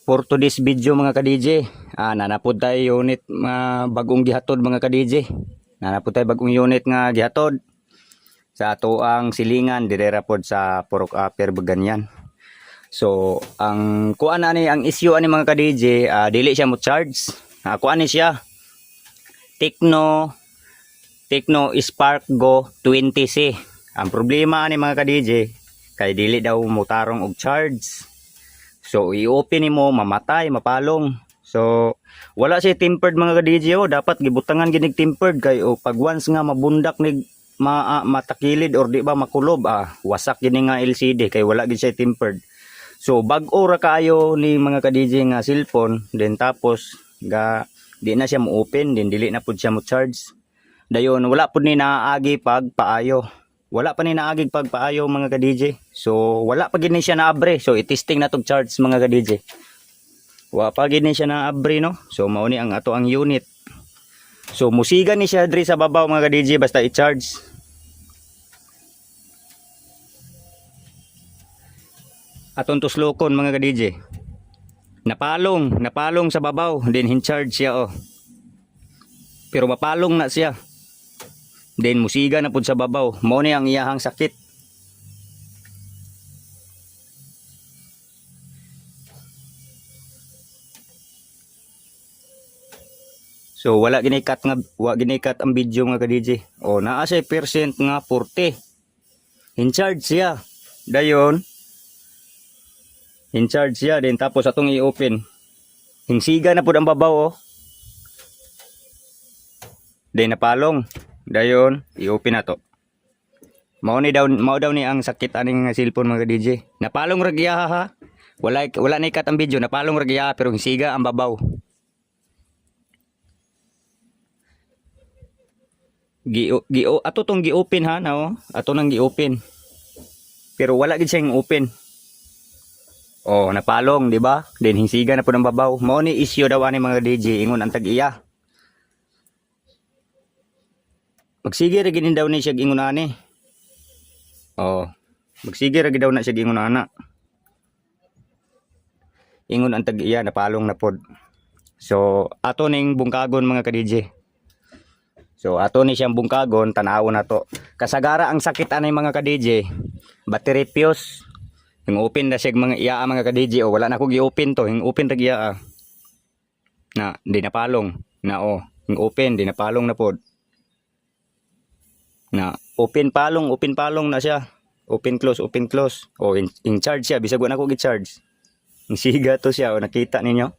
for today's video mga ka-DJ, nanapod tayo unit bagong gihatod mga ka-DJ. Nanapod tayo bagong unit nga gihatod sa ato ang silingan direra pod sa Purok Upper Baganyan. So ang kuan ani ang issue ani mga ka-DJ, dili siya mo charge. Kuan ni siya Tecno Spark Go 20C. Ang problema ani mga ka-DJ kay dili daw mo tarong og charge. So i-open nimo mamatay, mapalong. So wala siya tempered mga ka-DJ, dapat gibutangan ginig tempered kay pag once nga mabundak nig matakilid or di ba makulob, wasak gini nga LCD kay wala gid siya tempered. So bag-o ra kaayo ni mga ka-DJ nga cellphone, then tapos di na siya mo open, then dili na pud siya mo charge. Dayon wala pud ni naagi pag paayo. Wala pa ni naagig pagpaayo mga ka-DJ. So wala pa gid ni siya naabre. So i-testing na tog charge mga ka-DJ. Wala pa gid ni siya naabre no. So mao ni ang ato ang unit. So musiga ni siya diri sa babaw mga ka-DJ basta i-charge. Aton tuslokon mga ka-DJ. Napalong sa babaw, then hin-charge siya Pero mapalong na siya. Then musiga na pud sa babaw. Mao ni ang iyahang sakit. So wala ginikat ang video mga ka-DJ. Naa siya percent nga 40. In-charge siya. Dayon in-charge siya din tapos atong i-open. Hinsiga na pud ang babaw Then napalong. Dayon i-open na to. Mao daw ni ang sakit aning cellphone mga ka-DJ. Napalong ra giya ha. Wala na ikat ang video, napalong ra giya pero hinsiga ang babaw. Ato tong gi-open ha na Ato nang gi-open. Pero wala gid siyang open. Napalong, di ba? Then hinsiga na pud ang babaw. Mao ni issue daw ani mga DJ ingon ang tag-iya. Magsige ra gid daw ni siya ingon ani. Magsige ra gid daw na siya ingon ana. Ingon ang tag-iya napalong na pod. So ato ning bungkagon mga ka-DJ. So ato ni siyang bungkagon, tanawon na to. Kasagara ang sakit ani mga ka-DJ. Battery fuse. Yung open na siya mga iya mga ka-DJ wala na ko gi-open to, yung open tag iya na di napalong na yung open di napalong na pod. Na open palong na siya. Open close. In charge siya bisag wala na ko gi-charge. Ang siga to siya nakita ninyo.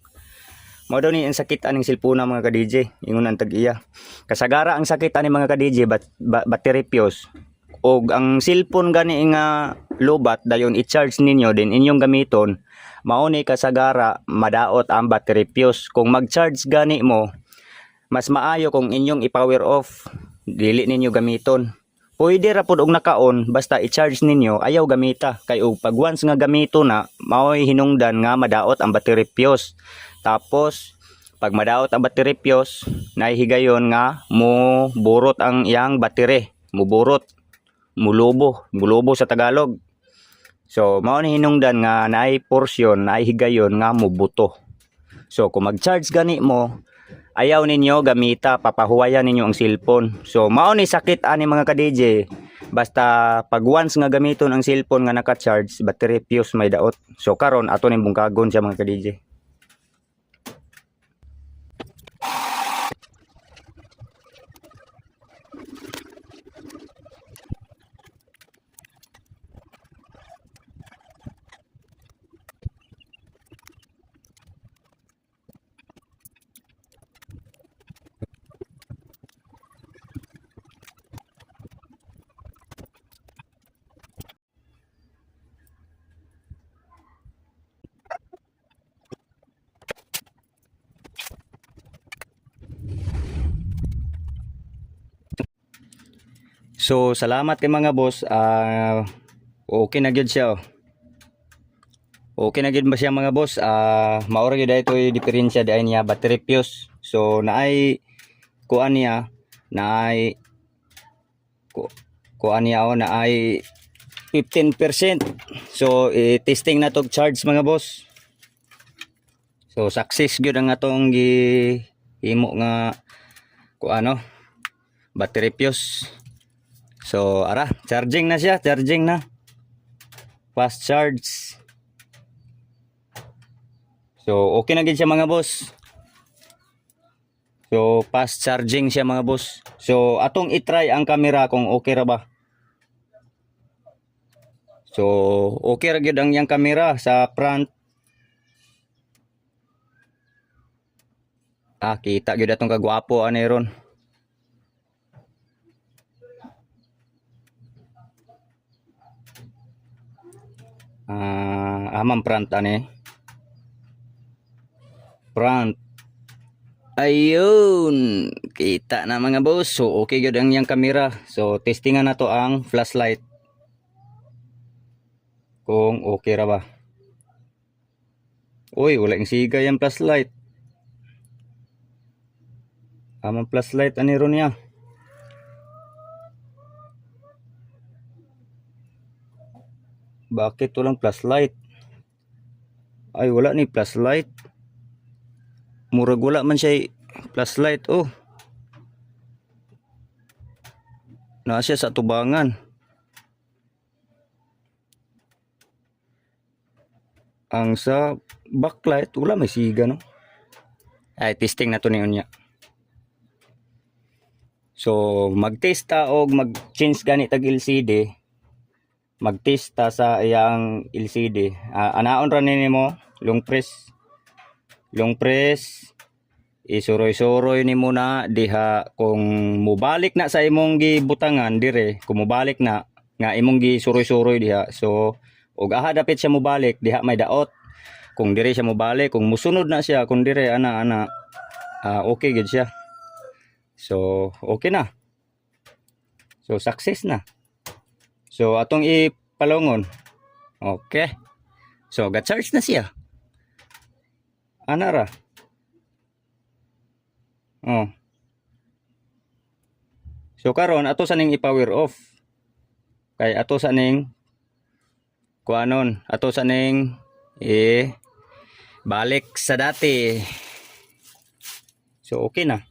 Mao daw ni ang sakit aning cellphone mga ka-DJ, ingon ang tag-iya. Kasagara ang sakit ani mga ka-DJ battery fuse. Og ang cellphone gani nga lobat dayon i-charge ninyo din inyong gamiton, mao ni kasagara madaot ang battery fuse. Kung mag-charge gani mo, mas maayo kung inyong i-power off, dili ninyo gamiton. Pwede ra pud og naka-on basta i-charge ninyo ayaw gamita kay og pag once nga gamito na mao'y hinungdan nga madaot ang battery fuse. Tapos pag madaot ang battery fuse, nahihigayon nga mo burot ang iyang battery, mulubo sa Tagalog. So mao ni hinungdan nga naay portion, naay higayon nga mubuto. So kung mag-charge gani mo, ayaw ninyo gamita, papahuwayan ninyo ang cellphone. So mao ni sakit ani mga ka-DJ. Basta pag once nga gamiton ang cellphone nga naka-charge, battery fuse may daot. So karon ato ning bungkagon siya mga ka-DJ. So salamat kay mga boss. Okay na gyud siya. Okay na gyud ba siya mga boss? Maura gyud ito'y diferensya di ay niya battery fuse. So naay kuan niya, naay kuan niya naay 15%. So testing na tog charge mga boss. So success gyud ang atong himo nga kuano battery fuse. So ara, charging na siya, charging na. Fast charge. So okay na gid siya mga boss. So fast charging siya mga boss. So atong i-try ang camera kung okay ra ba. So okay ra gyud ang yang camera sa front. Kita gyud atong kagwapo ani ron. Amang front ani. Front. Ayun, kita na mga boss. So okay gyud ang yang camera. So testingan na to ang flashlight. Kung okay ra ba. Uy, wala yung siga yung flashlight. Amang flashlight ani ron niya. Bakit walang flashlight? Ay, wala ni flashlight. Murag wala man siya flashlight. Oh. Naa siya sa tubangan. Ang sa backlight, wala may siga, no? Ay, testing na to ni unya. So, mag-test ta og mag-change gani tag LCD. Mag-test ta sa iyang LCD. Anaon ra nimo, long press. Long press. Isuroy-suroy nimo na diha kung mubalik na sa imong gibutangan dire, kung mubalik na nga imong gisuroy-suroy diha. So, ug aha dapit siya mubalik, diha may daot. Kung dire siya mubalik, kung musunod na siya, kung dire ana okay gid siya. So, okay na. So, success na. So, atong ipalongon. Okay. So, ga-charge na siya. Ana ra. Oh. So, karon ato sa ning i-power off. Kay ato sa ning kuanon, ato sa ning balik sa dati. So, okay na.